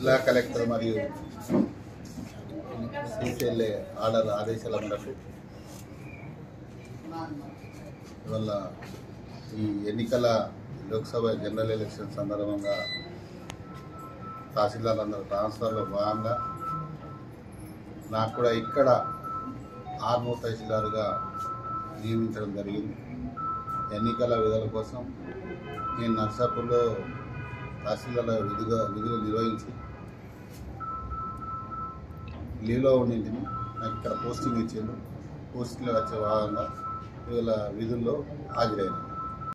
జిల్లా కలెక్టర్ మరియు సిసిఎల్ఏ ఆదేశాల మేరకు ఇవాళ ఈ ఎన్నికల లోక్సభ జనరల్ ఎలక్షన్ సందర్భంగా తహసీల్దార్లందరూ ట్రాన్స్ఫర్లో భాగంగా నాకు కూడా ఇక్కడ ఆర్మూర్ తహసీల్దార్గా నియమించడం జరిగింది. ఎన్నికల విధుల కోసం నేను నర్సాపూర్లో తహసీల్దార్ల విధులు నిర్వహించి లీవ్లో ఉండింటిని. నాకు ఇక్కడ పోస్టింగ్ ఇచ్చిండు. పోస్టింగ్లో వచ్చే భాగంగా వీళ్ళ విధుల్లో హాజరైన